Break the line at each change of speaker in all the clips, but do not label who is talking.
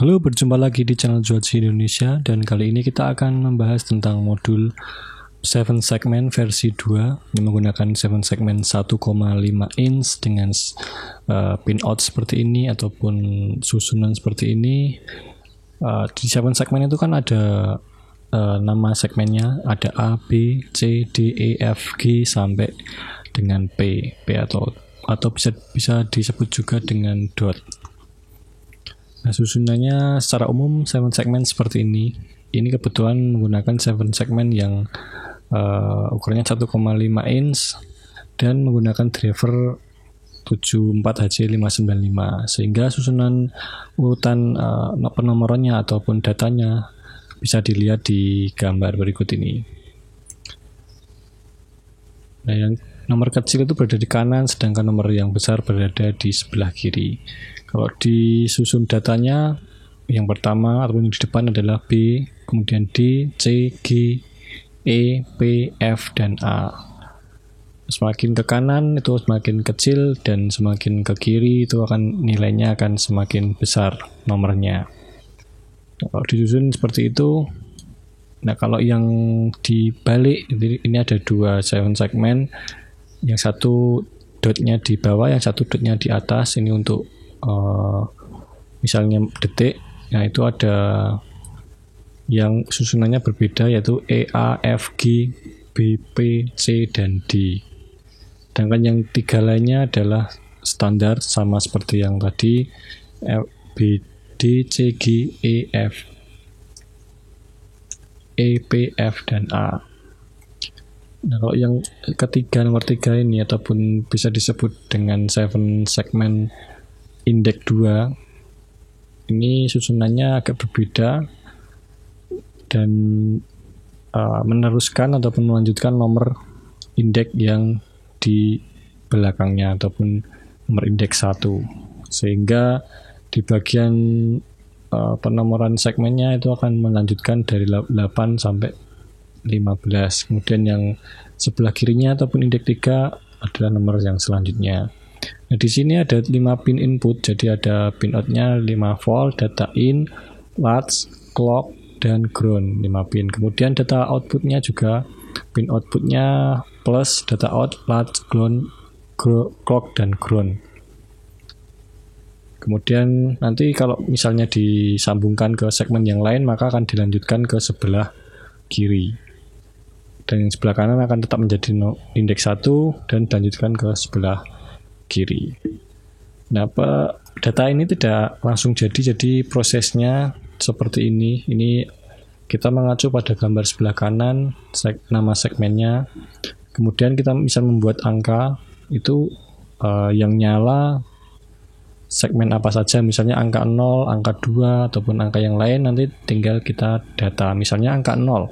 Halo, berjumpa lagi di channel Juaci Indonesia, dan kali ini kita akan membahas tentang modul 7 segment versi 2 yang menggunakan 7 segment 1,5 inch dengan pinout seperti ini ataupun susunan seperti ini. Di 7 segment itu kan ada nama segmennya, ada A, B, C, D, E, F, G sampai dengan P atau bisa disebut juga dengan dot. Nah, susunannya secara umum 7 segmen seperti ini. Ini kebetulan menggunakan 7 segmen yang ukurannya 1,5 inch dan menggunakan driver 74HC595, sehingga susunan urutan penomorannya ataupun datanya bisa dilihat di gambar berikut ini. Nah, yang nomor kecil itu berada di kanan, sedangkan nomor yang besar berada di sebelah kiri. Kalau disusun datanya, yang pertama ataupun yang di depan adalah B, kemudian D, C, G, E, P, F, dan A. Semakin ke kanan itu semakin kecil, dan semakin ke kiri itu nilainya akan semakin besar nomornya. Nah, kalau disusun seperti itu, nah kalau yang dibalik, ini ada dua 7 segmen, yang satu dotnya di bawah, yang satu dotnya di atas. Ini untuk misalnya detik. Nah, itu ada yang susunannya berbeda, yaitu E, A, F, G, B, P, C, dan D. Sedangkan yang tiga lainnya adalah standar, sama seperti yang tadi, F, B, D, C, G, E, F, E, P, F, dan A. Nah, kalau yang ketiga, nomor 3 ini, ataupun bisa disebut dengan 7 segmen indeks 2, ini susunannya agak berbeda dan meneruskan ataupun melanjutkan nomor indeks yang di belakangnya ataupun nomor indeks 1, sehingga di bagian penomoran segmennya itu akan melanjutkan dari 8 sampai 15. Kemudian yang sebelah kirinya ataupun indeks 3 adalah nomor yang selanjutnya. Nah, di sini ada 5 pin input, jadi ada pin out-nya 5 volt, data in, latch, clock, dan ground 5 pin. Kemudian data output-nya juga, pin output-nya plus, data out, latch, ground, clock, dan ground. Kemudian nanti kalau misalnya disambungkan ke segmen yang lain, maka akan dilanjutkan ke sebelah kiri. Dan yang sebelah kanan akan tetap menjadi indeks 1 dan dilanjutkan ke sebelah kiri. Nah, data ini tidak langsung jadi prosesnya seperti ini. Ini kita mengacu pada gambar sebelah kanan, nama segmennya. Kemudian kita bisa membuat angka itu yang nyala segmen apa saja, misalnya angka 0, angka 2, ataupun angka yang lain, nanti tinggal kita data. Misalnya angka 0.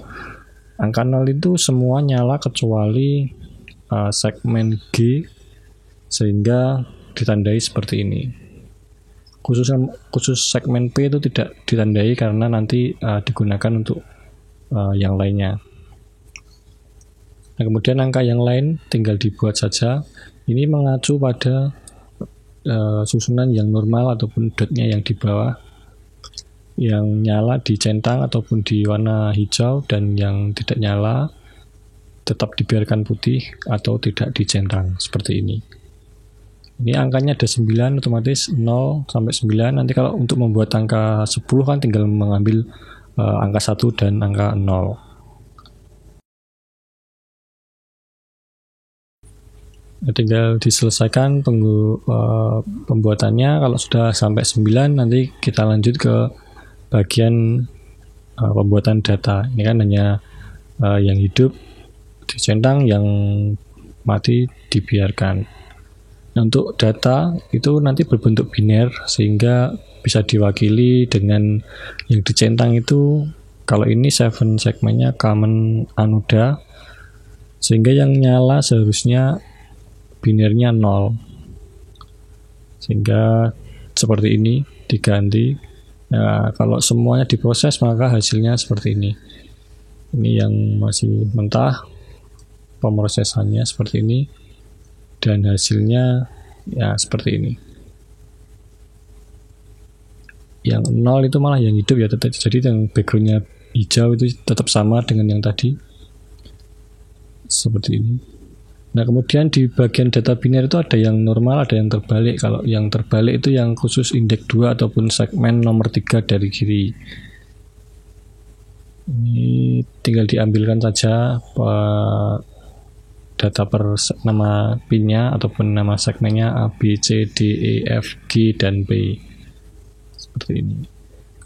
Angka 0 itu semua nyala kecuali segmen G, sehingga ditandai seperti ini. Khusus segmen P itu tidak ditandai karena nanti digunakan untuk yang lainnya. Nah, kemudian angka yang lain tinggal dibuat saja. Ini mengacu pada susunan yang normal ataupun dotnya yang di bawah, yang nyala dicentang ataupun di warna hijau, dan yang tidak nyala tetap dibiarkan putih atau tidak dicentang seperti ini. Ini angkanya ada 9, otomatis 0 sampai 9. Nanti kalau untuk membuat angka 10 kan tinggal mengambil angka 1 dan angka 0. Tinggal diselesaikan pembuatannya. Kalau sudah sampai 9, nanti kita lanjut ke bagian pembuatan data. Ini kan hanya yang hidup dicentang, yang mati dibiarkan. Nah, untuk data itu nanti berbentuk biner, sehingga bisa diwakili dengan yang dicentang itu. Kalau ini 7 segmennya common anoda, sehingga yang nyala seharusnya binernya 0, sehingga seperti ini diganti. Nah, kalau semuanya diproses maka hasilnya seperti ini. Ini yang masih mentah, pemrosesannya seperti ini, dan hasilnya ya seperti ini. yang 0 itu malah yang hidup ya, tetap. Jadi yang backgroundnya hijau itu tetap sama dengan yang tadi, seperti ini. Nah kemudian di bagian data biner itu ada yang normal, ada yang terbalik. Kalau yang terbalik itu yang khusus indeks 2 ataupun segmen nomor 3 dari kiri. Ini tinggal diambilkan saja data per nama pinnya ataupun nama segmennya A, B, C, D, E, F, G, dan P. Seperti ini.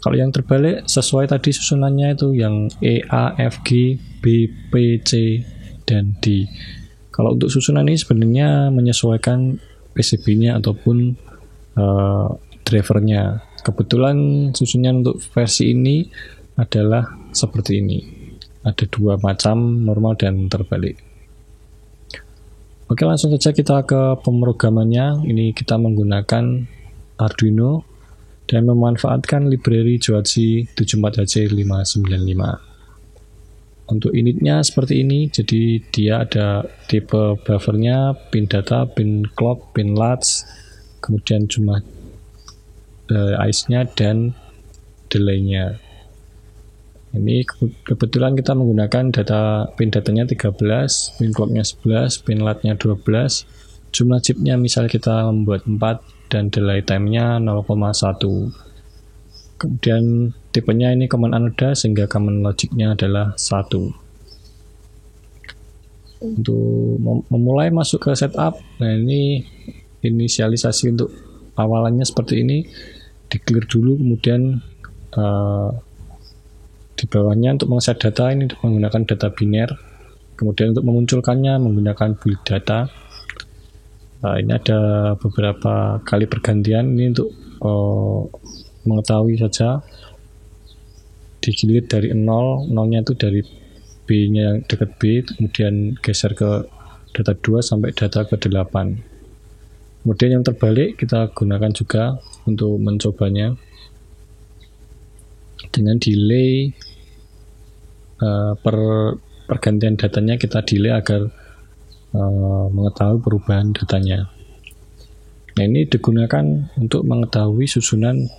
Kalau yang terbalik sesuai tadi susunannya itu yang E, A, F, G, B, P, C, dan D. Kalau untuk susunan ini sebenarnya menyesuaikan PCB-nya ataupun drivernya. Kebetulan susunan untuk versi ini adalah seperti ini. Ada dua macam, normal dan terbalik. Oke, langsung saja kita ke pemrogramannya. Ini kita menggunakan Arduino dan memanfaatkan library Joachi 74HC595. Untuk unitnya seperti ini, jadi dia ada tipe buffernya, pin data, pin clock, pin latch, kemudian jumlah ICE-nya dan delay-nya. Ini kebetulan kita menggunakan pin datanya 13, pin clock-nya 11, pin latch-nya 12, jumlah chip-nya misalnya kita membuat 4 dan delay time-nya 0,1. Kemudian tipenya ini common anoda sehingga common logic-nya adalah 1. Untuk memulai masuk ke setup, nah ini inisialisasi untuk awalannya seperti ini, di clear dulu, kemudian di bawahnya untuk mengset data ini menggunakan data biner, kemudian untuk memunculkannya menggunakan build data. Ini ada beberapa kali pergantian, ini untuk mengetahui saja. Digilir dari 0, 0-nya itu dari B-nya yang dekat B, kemudian geser ke data 2 sampai data ke 8. Kemudian yang terbalik kita gunakan juga untuk mencobanya dengan delay pergantian datanya, kita delay agar mengetahui perubahan datanya. Nah ini digunakan untuk mengetahui susunan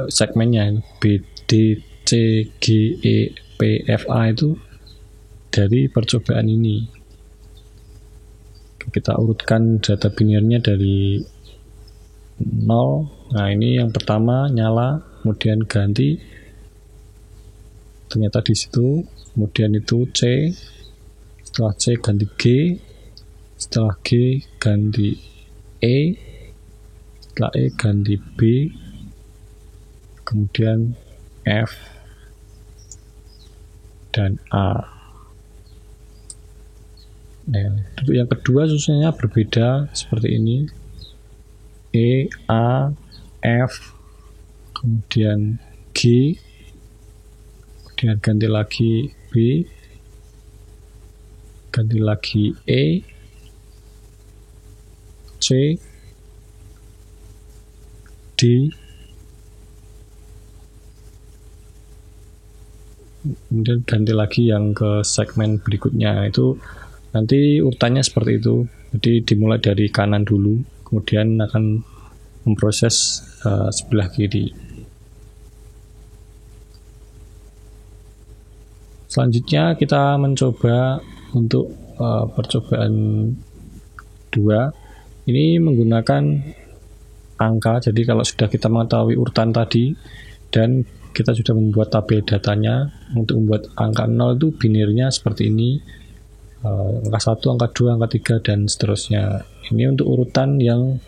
segmennya B, D, C, G, E, P, F, A itu dari percobaan ini. Kita urutkan data binirnya dari 0. Nah ini yang pertama nyala, kemudian ganti, ternyata di situ, kemudian itu C, setelah C ganti G, setelah G ganti E, setelah E ganti B, kemudian F dan A. Nah, untuk yang kedua susunannya berbeda seperti ini. E, A, F, kemudian G, kemudian ganti lagi B, ganti lagi E, C, D, kemudian ganti lagi yang ke segmen berikutnya. Itu nanti urutannya seperti itu. Jadi dimulai dari kanan dulu, kemudian akan memproses sebelah kiri. Selanjutnya kita mencoba untuk percobaan 2. Ini menggunakan angka. Jadi kalau sudah kita mengetahui urutan tadi dan kita sudah membuat tabel datanya, untuk membuat angka 0 itu binirnya seperti ini, angka 1, angka 2, angka 3, dan seterusnya. Ini untuk urutan yang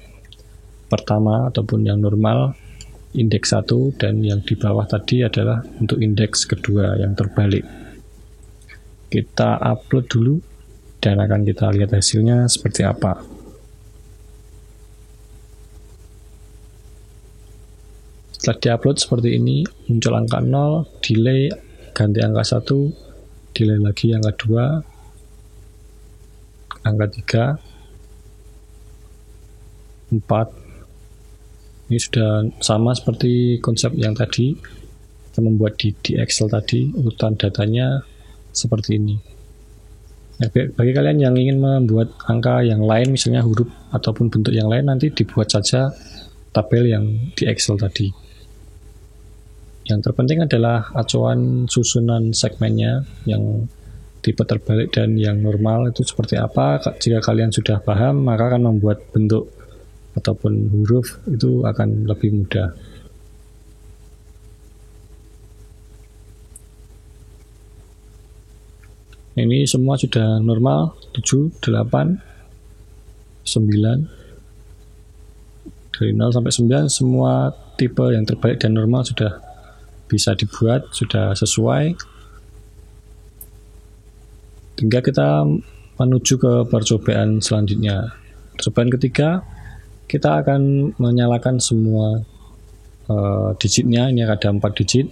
pertama ataupun yang normal, indeks 1, dan yang di bawah tadi adalah untuk indeks kedua yang terbalik. Kita upload dulu dan akan kita lihat hasilnya seperti apa. Setelah diupload seperti ini, muncul angka 0, delay, ganti angka 1, delay lagi angka 2, angka 3, 4. Ini sudah sama seperti konsep yang tadi. Kita membuat di Excel tadi, urutan datanya seperti ini. Nah, bagi kalian yang ingin membuat angka yang lain, misalnya huruf ataupun bentuk yang lain, nanti dibuat saja tabel yang di Excel tadi. Yang terpenting adalah acuan susunan segmennya yang tipe terbalik dan yang normal itu seperti apa. Jika kalian sudah paham, maka akan membuat bentuk ataupun huruf itu akan lebih mudah. Ini semua sudah normal, 7, 8, 9. Dari 0 sampai 9 semua tipe yang terbalik dan normal sudah bisa dibuat, sudah sesuai. Tinggal kita menuju ke percobaan selanjutnya. Percobaan ketiga, kita akan menyalakan semua digitnya. Ini ada 4 digit.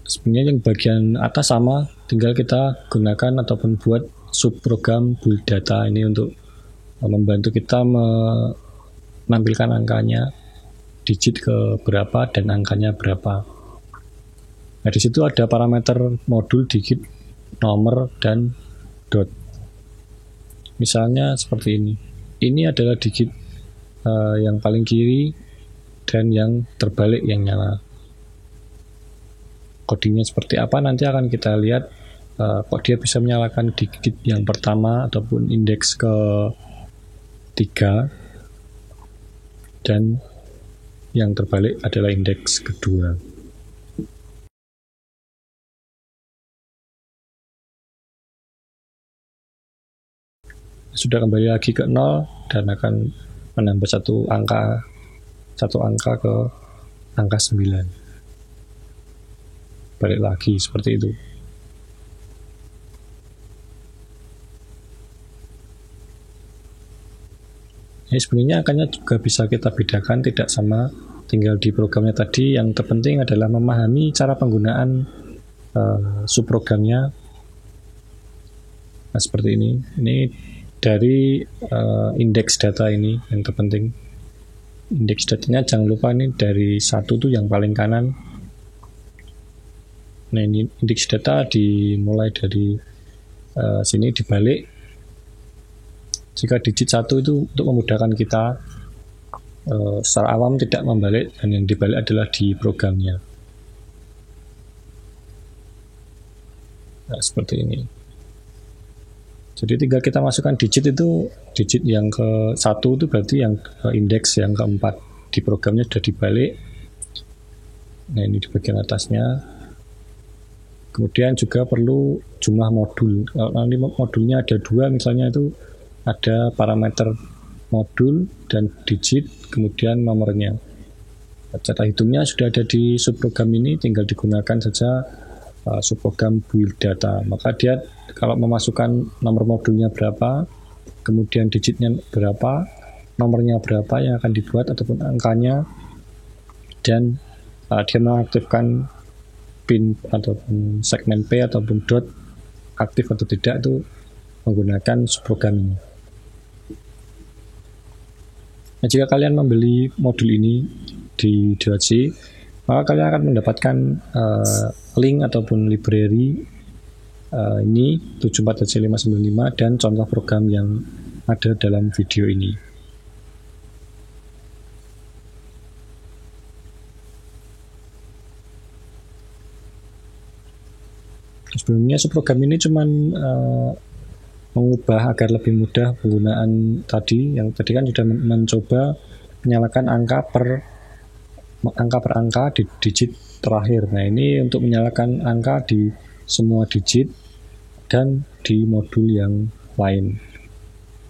Sebenarnya yang bagian atas sama, tinggal kita gunakan ataupun buat subprogram build data ini untuk membantu kita menampilkan angkanya, digit ke berapa dan angkanya berapa. Nah, di situ ada parameter modul, digit, nomor, dan dot. Misalnya seperti ini. Ini adalah digit yang paling kiri dan yang terbalik yang nyala. Codingnya seperti apa nanti akan kita lihat. Kok dia bisa menyalakan digit yang pertama ataupun indeks ke 3 dan yang terbalik adalah indeks kedua. Sudah kembali lagi ke 0 dan akan menambah satu angka ke angka 9. Balik lagi seperti itu. Ini sebenarnya angkanya juga bisa kita bedakan, tidak sama, tinggal di programnya tadi. Yang terpenting adalah memahami cara penggunaan subprogramnya. Nah, seperti ini. Ini dari indeks data ini yang terpenting. Indeks datanya jangan lupa ini dari 1 tuh yang paling kanan. Nah, ini indeks data dimulai dari sini dibalik. Jika digit 1 itu untuk memudahkan kita secara awam tidak membalik, dan yang dibalik adalah di programnya. Nah, seperti ini. Jadi tinggal kita masukkan digit itu, digit yang ke 1 itu berarti yang indeks yang keempat. Di programnya sudah dibalik. Nah, ini di bagian atasnya. Kemudian juga perlu jumlah modul. Kalau nanti modulnya ada 2 misalnya, itu ada parameter modul dan digit, kemudian nomornya. Cara hitungnya sudah ada di subprogram ini, tinggal digunakan saja subprogram build data. Maka dia kalau memasukkan nomor modulnya berapa, kemudian digitnya berapa, nomornya berapa yang akan dibuat ataupun angkanya, dan dia mengaktifkan pin ataupun segmen P ataupun dot aktif atau tidak itu menggunakan subprogram ini. Nah, jika kalian membeli modul ini di DOC, maka kalian akan mendapatkan link ataupun library ini 74.595 dan contoh program yang ada dalam video ini. Sebelumnya subprogram ini cuman mengubah agar lebih mudah penggunaan tadi. Yang tadi kan sudah mencoba menyalakan angka per angka di digit terakhir. Nah, ini untuk menyalakan angka di semua digit dan di modul yang lain.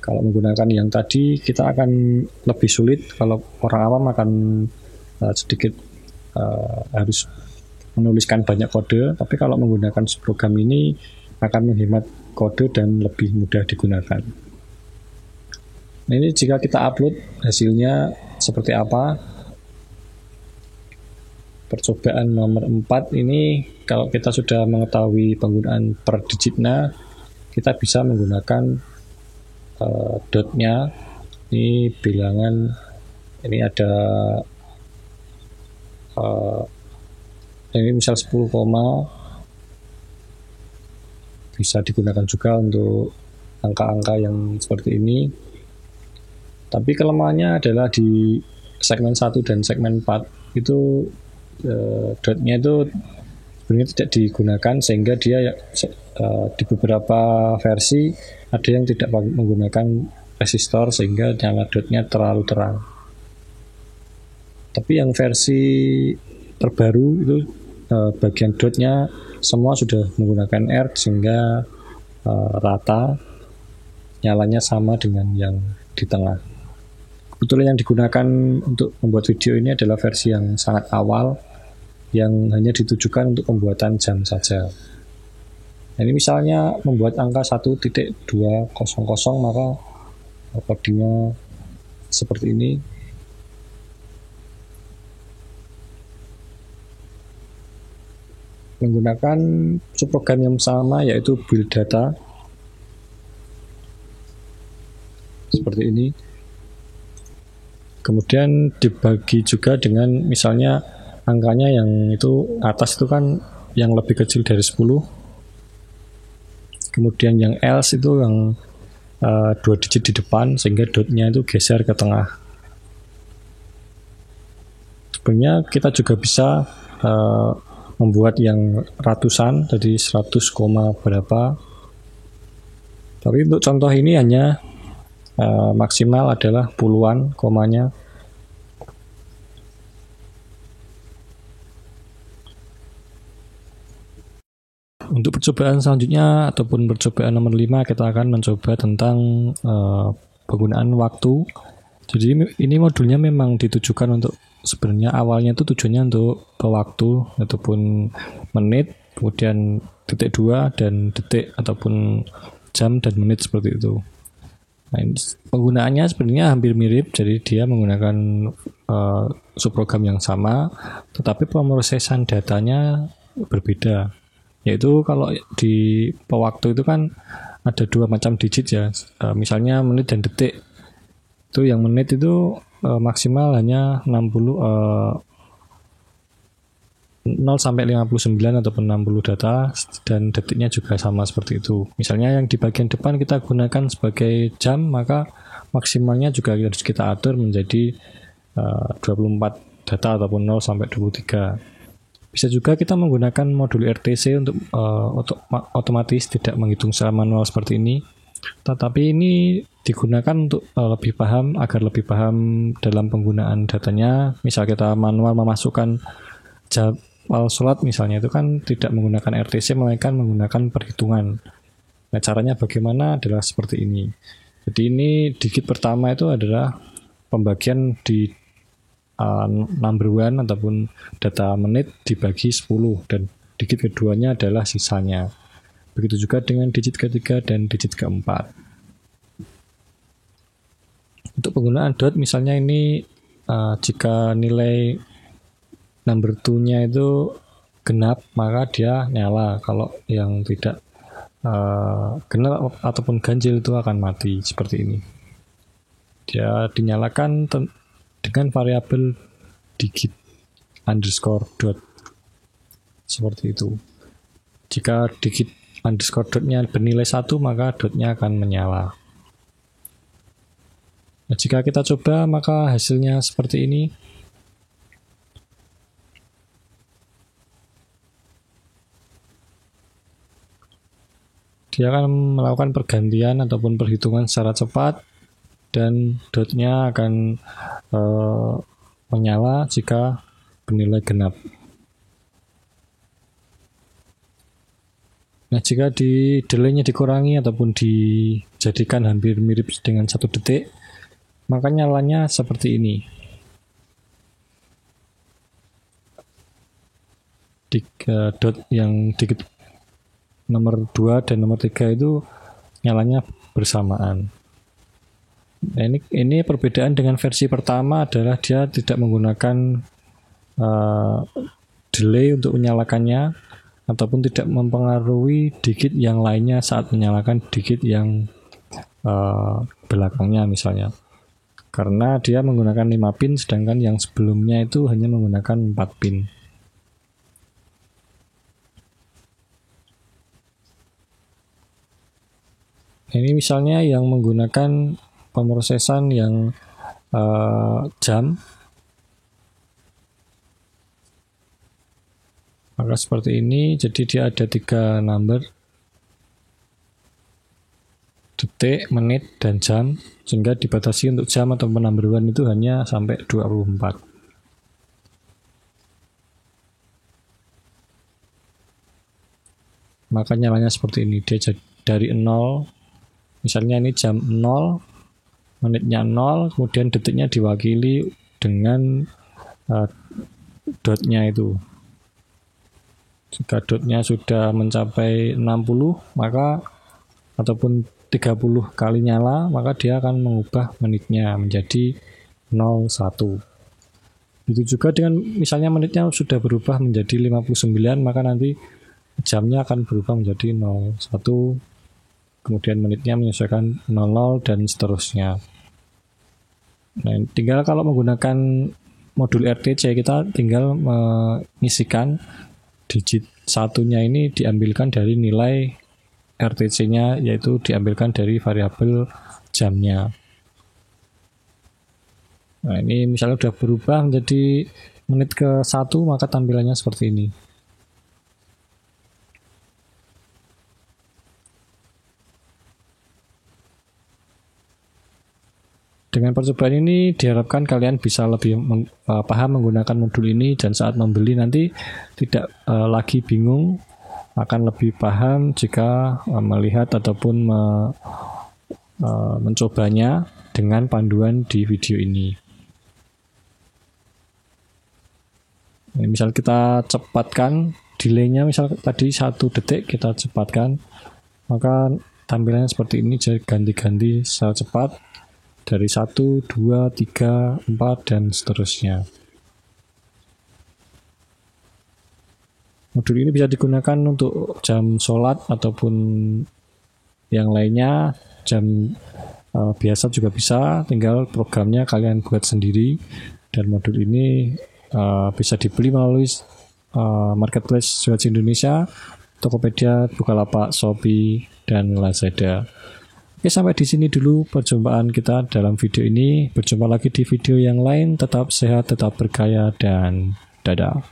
Kalau menggunakan yang tadi kita akan lebih sulit. Kalau orang awam akan sedikit harus menuliskan banyak kode, tapi kalau menggunakan program ini akan menghemat kode dan lebih mudah digunakan. Nah, ini jika kita upload hasilnya seperti apa. Percobaan nomor 4 ini kalau kita sudah mengetahui penggunaan per digitnya, kita bisa menggunakan dotnya. Ini bilangan, ini ada ini misal 10, bisa digunakan juga untuk angka-angka yang seperti ini. Tapi kelemahannya adalah di segmen 1 dan segmen 4 itu dotnya itu sebenarnya tidak digunakan, sehingga dia di beberapa versi ada yang tidak menggunakan resistor sehingga nyala dotnya terlalu terang. Tapi yang versi terbaru itu bagian dotnya semua sudah menggunakan R sehingga rata, nyalanya sama dengan yang di tengah. Kebetulan yang digunakan untuk membuat video ini adalah versi yang sangat awal, yang hanya ditujukan untuk pembuatan jam saja. Nah, ini misalnya membuat angka 1.200, maka codingnya seperti ini. Menggunakan subprogram yang sama, yaitu build data. Seperti ini. Kemudian dibagi juga dengan misalnya angkanya yang itu atas itu kan yang lebih kecil dari 10. Kemudian yang else itu yang 2 digit di depan, sehingga dotnya itu geser ke tengah. Sebenarnya kita juga bisa membuat yang ratusan, jadi 100, berapa. Tapi untuk contoh ini hanya maksimal adalah puluhan komanya. Untuk percobaan selanjutnya ataupun percobaan nomor 5, kita akan mencoba tentang penggunaan waktu. Jadi ini modulnya memang ditujukan untuk, sebenarnya awalnya itu tujuannya untuk waktu ataupun menit, kemudian titik 2 dan detik ataupun jam dan menit seperti itu. Nah, penggunaannya sebenarnya hampir mirip, jadi dia menggunakan subprogram yang sama, tetapi pemrosesan datanya berbeda. Yaitu kalau di pewaktu itu kan ada 2 macam digit ya, misalnya menit dan detik. Itu yang menit itu maksimal hanya 0 sampai 59 ataupun 60 data, dan detiknya juga sama seperti itu. Misalnya yang di bagian depan kita gunakan sebagai jam, maka maksimalnya juga harus kita atur menjadi 24 data ataupun 0 sampai 23. Bisa juga kita menggunakan modul RTC untuk otomatis, tidak menghitung secara manual seperti ini. Tetapi ini digunakan untuk agar lebih paham dalam penggunaan datanya. Misal kita manual memasukkan jadwal sholat misalnya, itu kan tidak menggunakan RTC, melainkan menggunakan perhitungan. Nah, caranya bagaimana adalah seperti ini. Jadi ini digit pertama itu adalah pembagian di number one ataupun data menit dibagi 10, dan digit keduanya adalah sisanya. Begitu juga dengan digit ketiga dan digit keempat. Untuk penggunaan dot misalnya ini jika nilai number 2-nya itu genap, maka dia nyala. Kalau yang tidak genap ataupun ganjil itu akan mati, seperti ini. Dia dinyalakan dengan variabel digit underscore dot, seperti itu. Jika digit underscore dotnya bernilai 1, maka dotnya akan menyala. Nah, jika kita coba, maka hasilnya seperti ini. Dia akan melakukan pergantian ataupun perhitungan secara cepat, dan dotnya akan menyala jika bernilai genap. Nah, jika delay-nya dikurangi ataupun dijadikan hampir mirip dengan 1 detik, maka nyalanya seperti ini. Dot yang digit nomor 2 dan nomor 3 itu nyalanya bersamaan. Nah, ini perbedaan dengan versi pertama adalah dia tidak menggunakan delay untuk menyalakannya, ataupun tidak mempengaruhi digit yang lainnya saat menyalakan digit yang belakangnya misalnya. Karena dia menggunakan 5 pin, sedangkan yang sebelumnya itu hanya menggunakan 4 pin. Ini misalnya yang menggunakan pemrosesan yang jam. Maka seperti ini, jadi dia ada 3 number, detik, menit, dan jam, sehingga dibatasi untuk jam atau number one itu hanya sampai 24. Maka nyalanya seperti ini, dia dari 0, misalnya ini jam 0, menitnya 0, kemudian detiknya diwakili dengan dotnya itu. Jika dotnya sudah mencapai 60, maka ataupun 30 kali nyala, maka dia akan mengubah menitnya menjadi 01. Itu juga dengan misalnya menitnya sudah berubah menjadi 59, maka nanti jamnya akan berubah menjadi 01, kemudian menitnya menyesuaikan 00 dan seterusnya. Nah, tinggal kalau menggunakan modul RTC, kita tinggal mengisikan digit satunya ini diambilkan dari nilai RTC-nya, yaitu diambilkan dari variabel jamnya. Nah, ini misalnya sudah berubah menjadi menit ke 1, maka tampilannya seperti ini. Dengan percobaan ini diharapkan kalian bisa lebih paham menggunakan modul ini, dan saat membeli nanti tidak lagi bingung, akan lebih paham jika melihat ataupun mencobanya dengan panduan di video ini. Ini misal kita cepatkan delay-nya, misal tadi 1 detik kita cepatkan, maka tampilannya seperti ini, jadi ganti-ganti secara cepat dari 1, 2, 3, 4, dan seterusnya. Modul ini bisa digunakan untuk jam sholat ataupun yang lainnya. Jam biasa juga bisa, tinggal programnya kalian buat sendiri. Dan modul ini bisa dibeli melalui marketplace Swatch Indonesia, Tokopedia, Bukalapak, Shopee, dan Lazada. Oke, sampai di sini dulu perjumpaan kita dalam video ini. Berjumpa lagi di video yang lain. Tetap sehat, tetap berkaya, dan dadah.